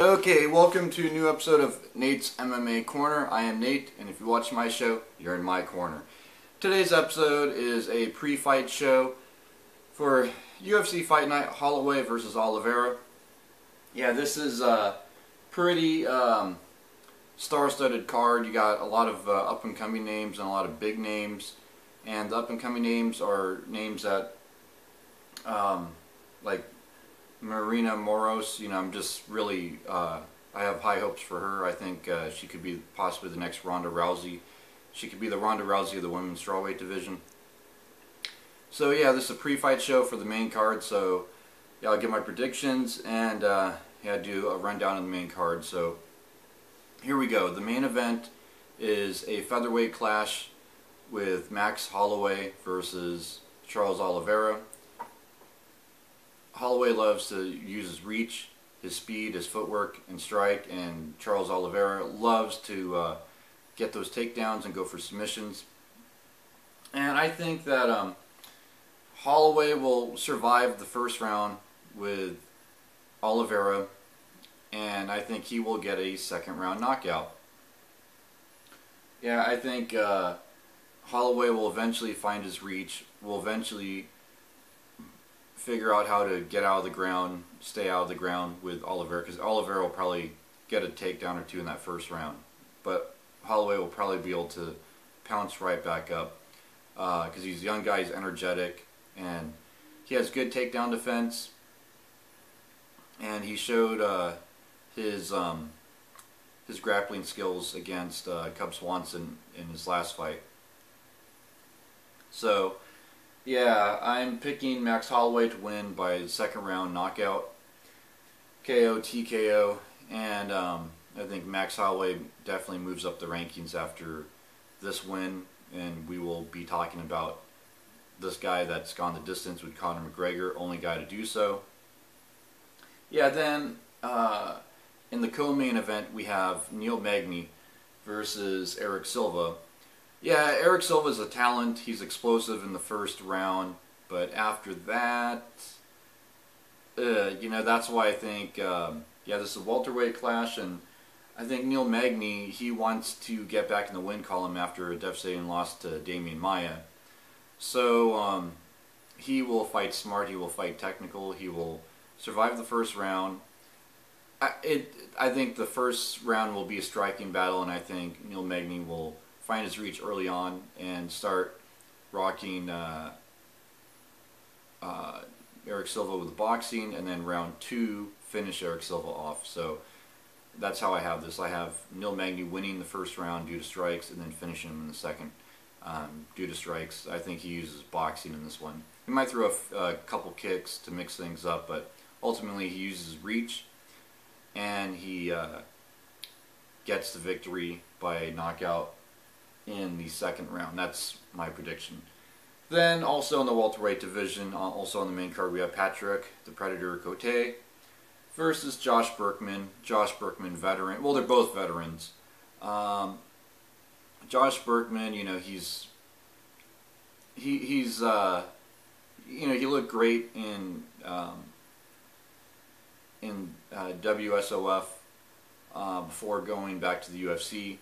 Okay, welcome to a new episode of Nate's MMA Corner. I am Nate, and if you watch my show, you're in my corner. Today's episode is a pre-fight show for UFC Fight Night Holloway versus Oliveira. Yeah, this is a pretty star-studded card. You got a lot of up-and-coming names and a lot of big names. And the up-and-coming names are names that, like Marina Moros, I'm just really, I have high hopes for her. I think she could be possibly the next Ronda Rousey. She could be the Ronda Rousey of the women's strawweight division. So yeah, this is a pre-fight show for the main card, so yeah, I'll give my predictions and yeah, do a rundown of the main card. So here we go. The main event is a featherweight clash with Max Holloway versus Charles Oliveira. Holloway loves to use his reach, his speed, his footwork, and strike, and Charles Oliveira loves to get those takedowns and go for submissions. And I think that Holloway will survive the first round with Oliveira, and I think he will get a second round knockout. Yeah, I think Holloway will eventually find his reach, will eventually figure out how to get out of the ground, stay out of the ground with Oliveira, because Oliveira will probably get a takedown or two in that first round. But Holloway will probably be able to pounce right back up because he's a young guy, he's energetic, and he has good takedown defense. And he showed his grappling skills against Cub Swanson in his last fight. So yeah, I'm picking Max Holloway to win by second round knockout, KO, TKO, and I think Max Holloway definitely moves up the rankings after this win, and we will be talking about this guy that's gone the distance with Conor McGregor, only guy to do so. Yeah, then in the co-main event we have Neil Magny versus Eric Silva. Yeah, Eric Silva is a talent. He's explosive in the first round, but after that, that's why I think, yeah, this is a welterweight clash, and I think Neil Magny, he wants to get back in the win column after a devastating loss to Damian Maia. So he will fight smart, he will fight technical, he will survive the first round. I think the first round will be a striking battle, and I think Neil Magny will find his reach early on and start rocking Eric Silva with the boxing, and then round two finish Eric Silva off. So that's how I have this. I have Neil Magny winning the first round due to strikes, and then finishing him in the second due to strikes. I think he uses boxing in this one. He might throw a couple kicks to mix things up, but ultimately he uses reach, and he gets the victory by knockout in the second round. That's my prediction. Then also in the welterweight division, also on the main card, we have Patrick the Predator Cote versus Josh Burkman. Josh Burkman, veteran. Well, they're both veterans. Josh Burkman, he looked great in WSOF before going back to the UFC.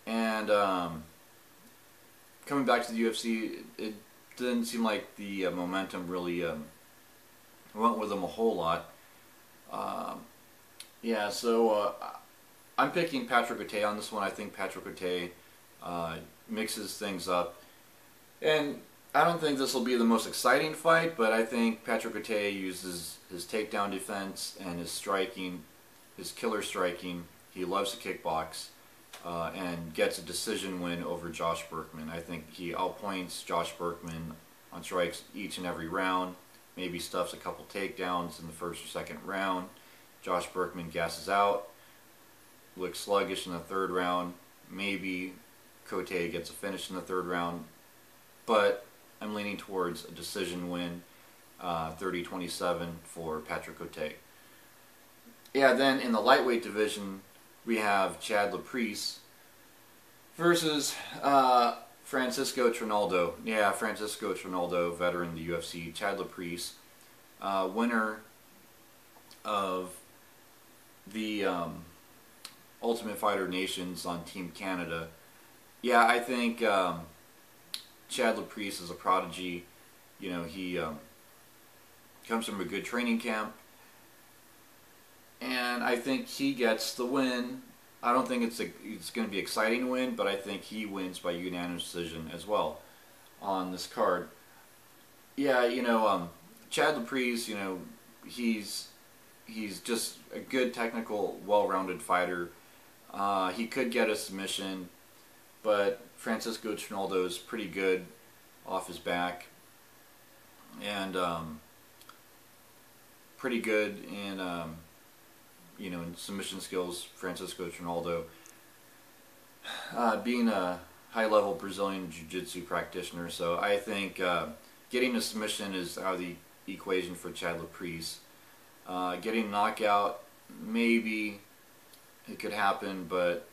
And coming back to the UFC, it didn't seem like the momentum really went with him a whole lot. Yeah, so I'm picking Patrick Cote on this one. I think Patrick Cote mixes things up. And I don't think this will be the most exciting fight, but I think Patrick Cote uses his takedown defense and his striking, his killer striking. He loves to kickbox. And gets a decision win over Josh Burkman. I think he outpoints Josh Burkman on strikes each and every round. Maybe stuffs a couple takedowns in the first or second round. Josh Burkman gasses out, looks sluggish in the third round. Maybe Cote gets a finish in the third round, but I'm leaning towards a decision win, 30-27 for Patrick Cote. Yeah, then in the lightweight division, we have Chad Laprise versus Francisco Trinaldo. Yeah, Francisco Trinaldo, veteran of the UFC. Chad Laprise, winner of the Ultimate Fighter nations on Team Canada. Yeah, I think Chad Laprise is a prodigy. You know, he comes from a good training camp, and I think he gets the win. I don't think it's going to be an exciting win, but I think he wins by unanimous decision as well on this card. Yeah, you know, Chad Laprise, you know, he's just a good technical, well-rounded fighter. He could get a submission, but Francisco Trinaldo is pretty good off his back, and pretty good in you know, in submission skills. Francisco Trinaldo, being a high-level Brazilian Jiu-Jitsu practitioner, so I think getting a submission is out of the equation for Chad Laprise. Getting knockout, maybe it could happen, but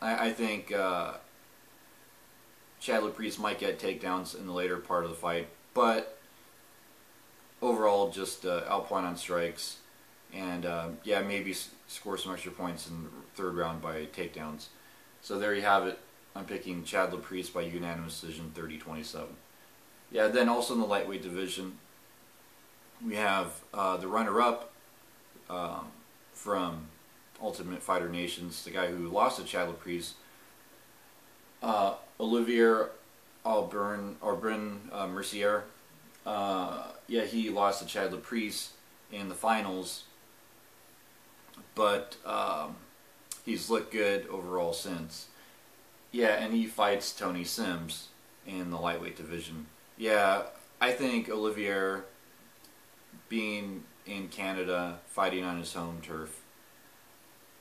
I think Chad Laprise might get takedowns in the later part of the fight, but overall just outpoint on strikes, and yeah, maybe score some extra points in the third round by takedowns. So there you have it. I'm picking Chad Laprise by unanimous decision, 30-27. Yeah, then also in the lightweight division, we have the runner-up from Ultimate Fighter Nations, the guy who lost to Chad Laprise, Oliveira Mercier. Yeah, he lost to Chad Laprise in the finals, but he's looked good overall since. Yeah, and he fights Tony Sims in the lightweight division. Yeah, I think Oliveira, being in Canada, fighting on his home turf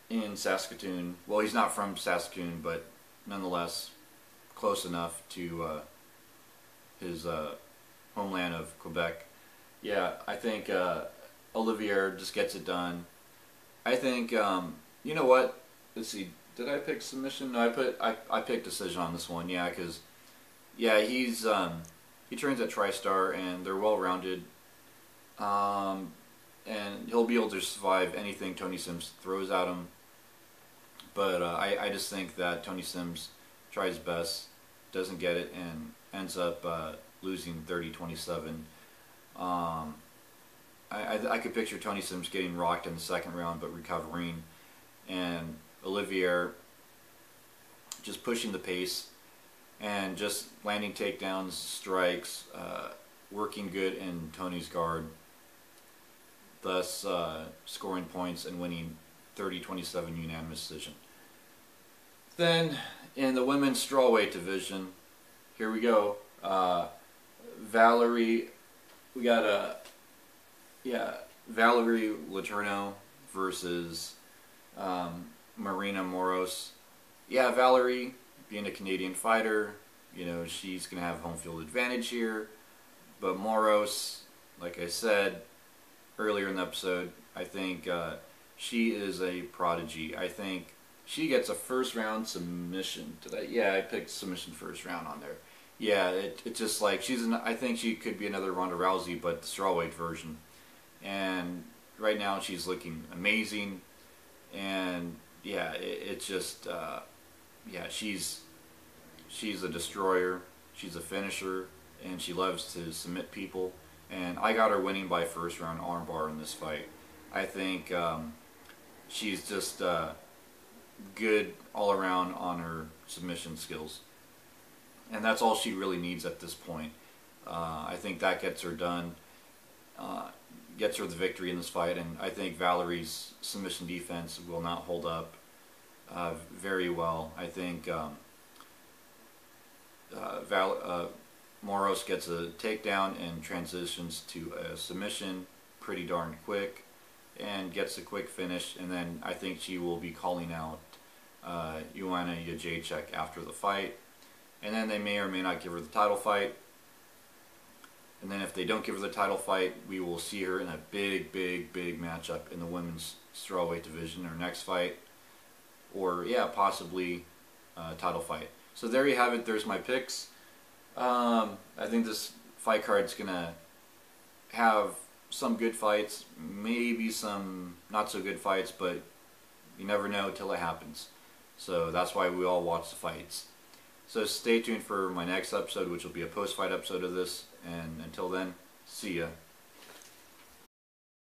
in Saskatoon. Well, he's not from Saskatoon, but nonetheless close enough to his homeland of Quebec. Yeah, I think Oliveira just gets it done. I think, you know what? Let's see. Did I pick submission? No, I picked decision on this one. Yeah, because yeah, he trains at TriStar, and they're well-rounded. And he'll be able to survive anything Tony Sims throws at him. But I just think that Tony Sims tries best, doesn't get it, and ends up losing 30-27. I could picture Tony Sims getting rocked in the second round, but recovering, and Olivier just pushing the pace and just landing takedowns, strikes, working good in Tony's guard, thus scoring points and winning 30-27 unanimous decision. Then in the women's strawweight division, here we go. Valerie, we got Valerie Letourneau versus Marina Moros. Yeah, Valerie, being a Canadian fighter, you know, she's going to have home field advantage here. But Moros, like I said earlier in the episode, I think she is a prodigy. I think she gets a first round submission. Yeah, I picked submission first round on there. Yeah, it's just like I think she could be another Ronda Rousey, but the strawweight version. And right now she's looking amazing. And yeah, it's just yeah, she's a destroyer. She's a finisher, and she loves to submit people. And I got her winning by first round armbar in this fight. I think she's just good all around on her submission skills, and that's all she really needs at this point. I think that gets her done, gets her the victory in this fight, and I think Valerie's submission defense will not hold up very well. I think Moros gets a takedown and transitions to a submission pretty darn quick and gets a quick finish, and then I think she will be calling out Joanna Jędrzejczyk after the fight, and then they may or may not give her the title fight. And then if they don't give her the title fight, we will see her in a big matchup in the women's strawweight division, her next fight, or yeah, possibly a title fight. So there you have it. There's my picks. I think this fight card's gonna have some good fights, maybe some not so good fights, but you never know till it happens. So that's why we all watch the fights. So stay tuned for my next episode, which will be a post-fight episode of this. And until then, see ya.